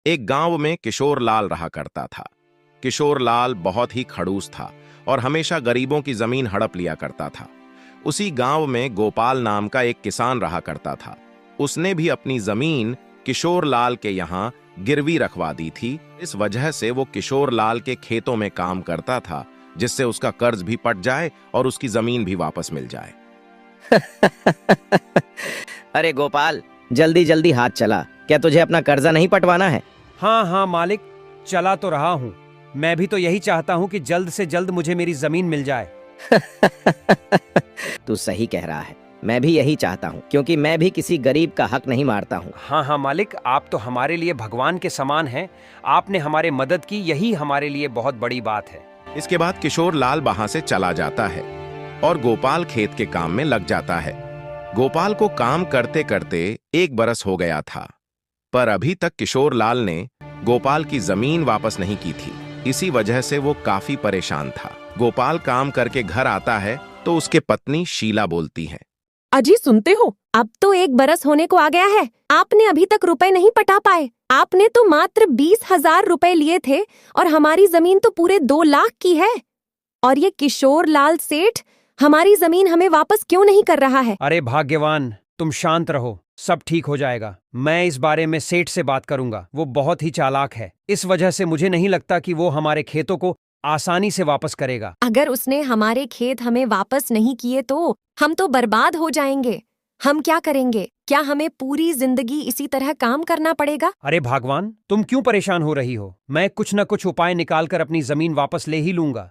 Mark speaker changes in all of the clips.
Speaker 1: एक गांव में किशोर लाल रहा करता था। किशोर लाल बहुत ही खड़ूस था और हमेशा गरीबों की जमीन हड़प लिया करता था। उसी गांव में गोपाल नाम का एक किसान रहा करता था। उसने भी अपनी जमीन किशोर लाल के यहाँ गिरवी रखवा दी थी। इस वजह से वो किशोर लाल के खेतों में काम करता था, जिससे उसका कर्ज भी पट जाए और उसकी जमीन भी वापस मिल जाए।
Speaker 2: अरे गोपाल, जल्दी जल्दी हाथ चला। क्या तुझे अपना कर्जा नहीं पटवाना है?
Speaker 3: हाँ हाँ मालिक, चला तो रहा हूँ। मैं भी तो यही चाहता हूँ कि जल्द से जल्द मुझे मेरी जमीन मिल जाए।
Speaker 2: तू सही कह रहा है। मैं भी यही चाहता हूँ, क्योंकि मैं भी किसी गरीब का हक नहीं मारता हूँ।
Speaker 3: हाँ हाँ मालिक, आप तो हमारे लिए भगवान के समान हैं। आपने हमारे मदद की, यही हमारे लिए बहुत बड़ी बात है।
Speaker 1: इसके बाद किशोर लाल वहां से चला जाता है और गोपाल खेत के काम में लग जाता है। गोपाल को काम करते करते 1 बरस हो गया था, पर अभी तक किशोर लाल ने गोपाल की जमीन वापस नहीं की थी। इसी वजह से वो काफी परेशान था। गोपाल काम करके घर आता है तो उसके पत्नी शीला बोलती है,
Speaker 4: अजी सुनते हो, अब तो 1 बरस होने को आ गया है। आपने अभी तक रुपए नहीं पटा पाए। आपने तो मात्र 20,000 रुपए लिए थे और हमारी जमीन तो पूरे 2 लाख की है। और ये किशोर लाल सेठ हमारी जमीन हमें वापस क्यों नहीं कर रहा है?
Speaker 3: अरे भाग्यवान, तुम शांत रहो, सब ठीक हो जाएगा। मैं इस बारे में सेठ से बात करूंगा। वो बहुत ही चालाक है। इस वजह से मुझे नहीं लगता कि वो हमारे खेतों को आसानी से वापस करेगा।
Speaker 4: अगर उसने हमारे खेत हमें वापस नहीं किए तो हम तो बर्बाद हो जाएंगे। हम क्या करेंगे? क्या हमें पूरी जिंदगी इसी तरह काम करना पड़ेगा?
Speaker 3: अरे भगवान, तुम क्यों परेशान हो रही हो? मैं कुछ न कुछ उपाय निकालकर अपनी जमीन वापस ले ही लूंगा।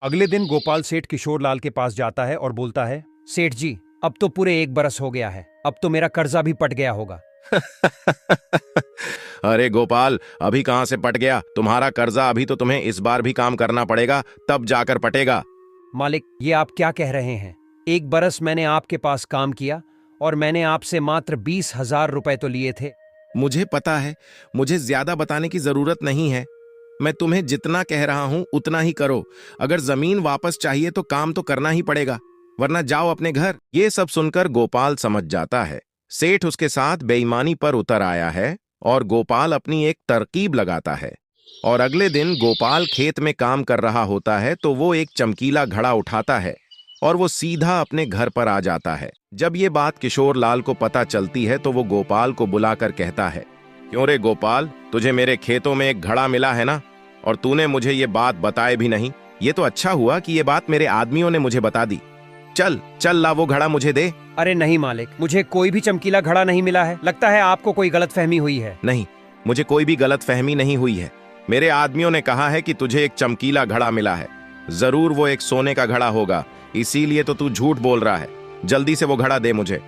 Speaker 3: अगले दिन गोपाल सेठ किशोर लाल के पास जाता है और बोलता है, सेठ जी, अब तो पूरे 1 बरस हो गया है। अब तो मेरा कर्जा भी पट गया होगा।
Speaker 1: अरे गोपाल, अभी कहां से पट गया? तुम्हारा कर्जा अभी तो तुम्हें इस बार भी काम करना पड़ेगा, तब जाकर पटेगा।
Speaker 3: मालिक, ये आप क्या कह रहे हैं? 1 बरस मैंने आपके पास काम किया और मैंने आपसे मात्र 20,000 रुपए तो लिए थे।
Speaker 1: मुझे पता है, मुझे ज्यादा बताने की जरूरत नहीं है। मैं तुम्हें जितना कह रहा हूं उतना ही करो। अगर जमीन वापस चाहिए तो काम तो करना ही पड़ेगा, वरना जाओ अपने घर। ये सब सुनकर गोपाल समझ जाता है सेठ उसके साथ बेईमानी पर उतर आया है और गोपाल अपनी एक तरकीब लगाता है। और अगले दिन गोपाल खेत में काम कर रहा होता है तो वो एक चमकीला घड़ा उठाता है और वो सीधा अपने घर पर आ जाता है। जब ये बात किशोर लाल को पता चलती है तो वो गोपाल को बुलाकर कहता है, क्यों रे गोपाल, तुझे मेरे खेतों में एक घड़ा मिला है ना, और तूने मुझे ये बात बताए भी नहीं। ये तो अच्छा हुआ कि ये बात मेरे आदमियों ने मुझे बता दी। चल चल ला वो घड़ा मुझे दे।
Speaker 3: अरे नहीं मालिक, मुझे कोई भी चमकीला घड़ा नहीं मिला है। लगता है आपको कोई गलतफहमी हुई है।
Speaker 1: नहीं, मुझे कोई भी गलतफहमी नहीं हुई है। मेरे आदमियों ने कहा है कि तुझे एक चमकीला घड़ा मिला है। जरूर वो एक सोने का घड़ा होगा, इसीलिए तो तू झूठ बोल रहा है। जल्दी से वो घड़ा दे मुझे।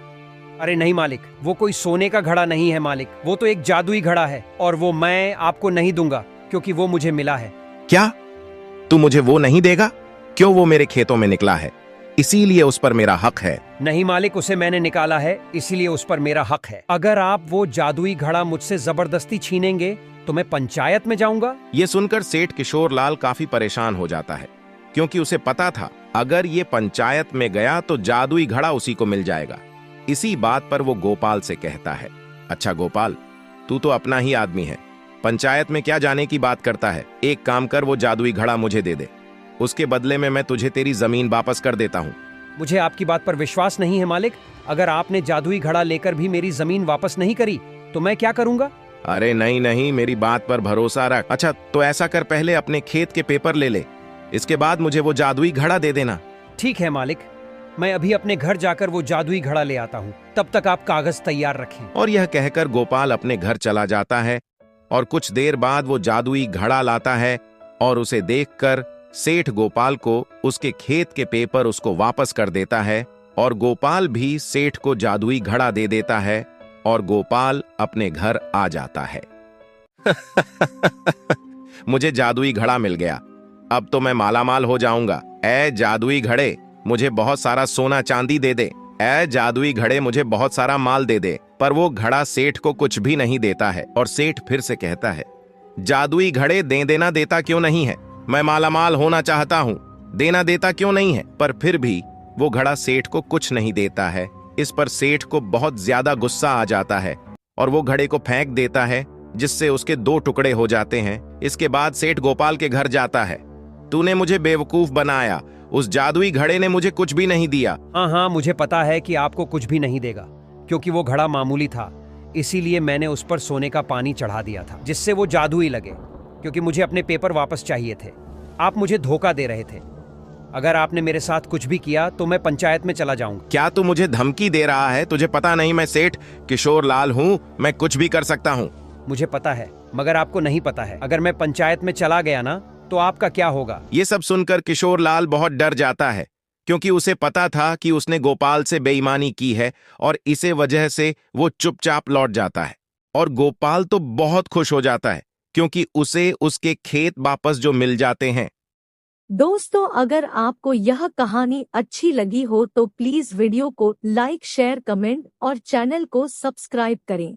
Speaker 3: अरे नहीं मालिक, वो कोई सोने का घड़ा नहीं है मालिक। वो तो एक जादुई घड़ा है और वो मैं आपको नहीं दूंगा, क्योंकि वो मुझे मिला है।
Speaker 1: क्या? तू मुझे वो नहीं देगा? क्यों? वो मेरे खेतों में निकला है, इसीलिए उस पर मेरा हक है।
Speaker 3: नहीं मालिक, उसे मैंने निकाला है, इसीलिए उस पर मेरा हक है। अगर आप वो जादुई घड़ा मुझसे जबरदस्ती छीनेंगे तो मैं पंचायत में जाऊंगा।
Speaker 1: ये सुनकर सेठ किशोर लाल काफी परेशान हो जाता है, क्योंकि उसे पता था अगर ये पंचायत में गया तो जादुई घड़ा उसी को मिल जाएगा। इसी बात पर वो गोपाल से कहता है, अच्छा गोपाल, तू तो अपना ही आदमी है, पंचायत में क्या जाने की बात करता है। एक काम कर, वो जादुई घड़ा मुझे दे दे, उसके बदले में मैं तुझे तेरी जमीन वापस कर देता हूँ।
Speaker 3: मुझे आपकी बात पर विश्वास नहीं है मालिक। अगर आपने जादुई घड़ा लेकर भी मेरी जमीन वापस नहीं करी तो मैं क्या करूंगा?
Speaker 1: अरे नहीं नहीं, मेरी बात पर भरोसा रख। अच्छा तो ऐसा कर, पहले अपने खेत के पेपर ले ले, इसके बाद मुझे वो जादुई घड़ा दे देना।
Speaker 3: ठीक है मालिक, मैं अभी अपने घर जाकर वो जादुई घड़ा ले आता हूँ। तब तक आप कागज तैयार रखें।
Speaker 1: और यह कहकर गोपाल अपने घर चला जाता है और कुछ देर बाद वो जादुई घड़ा लाता है और उसे देखकर सेठ गोपाल को उसके खेत के पेपर उसको वापस कर देता है और गोपाल भी सेठ को जादुई घड़ा दे देता है और गोपाल अपने घर आ जाता है। मुझे जादुई घड़ा मिल गया, अब तो मैं मालामाल हो जाऊंगा। ऐ जादुई घड़े, मुझे बहुत सारा सोना चांदी दे दे। ऐ जादुई घड़े, मुझे बहुत सारा माल दे दे। पर वो घड़ा सेठ को कुछ भी नहीं देता है और सेठ फिर से कहता है, जादुई घड़े दे देना देता क्यों नहीं है? मैं मालामाल होना चाहता हूँ, देना देता क्यों नहीं है? पर फिर भी वो घड़ा सेठ को कुछ नहीं देता है। इस पर सेठ को बहुत ज्यादा गुस्सा आ जाता है और वो घड़े को फेंक देता है जिससे उसके 2 टुकड़े हो जाते हैं। इसके बाद सेठ गोपाल के घर जाता है। तूने मुझे बेवकूफ बनाया, उस जादुई घड़े ने मुझे कुछ भी नहीं दिया।
Speaker 3: हाँ हाँ, मुझे पता है कि आपको कुछ भी नहीं देगा, क्योंकि वो घड़ा मामूली था। इसीलिए मैंने उस पर सोने का पानी चढ़ा दिया था, जिससे वो जादुई लगे, क्योंकि मुझे अपने पेपर वापस चाहिए थे। आप मुझे धोखा दे रहे थे। अगर आपने मेरे साथ कुछ भी किया तो मैं पंचायत में चला जाऊंगा।
Speaker 1: क्या तू मुझे धमकी दे रहा है? तुझे पता नहीं मैं सेठ किशोर लाल हूँ, मैं कुछ भी कर सकता हूँ।
Speaker 3: मुझे पता है, मगर आपको नहीं पता है। अगर मैं पंचायत में चला गया ना, तो आपका क्या होगा?
Speaker 1: ये सब सुनकर किशोर लाल बहुत डर जाता है, क्योंकि उसे पता था कि उसने गोपाल से बेईमानी की है और इसे वजह से वो चुपचाप लौट जाता है। और गोपाल तो बहुत खुश हो जाता है, क्योंकि उसे उसके खेत वापस जो मिल जाते हैं।
Speaker 5: दोस्तों, अगर आपको यह कहानी अच्छी लगी हो तो प्लीज वीडियो को लाइक, शेयर, कमेंट और चैनल को सब्सक्राइब करें।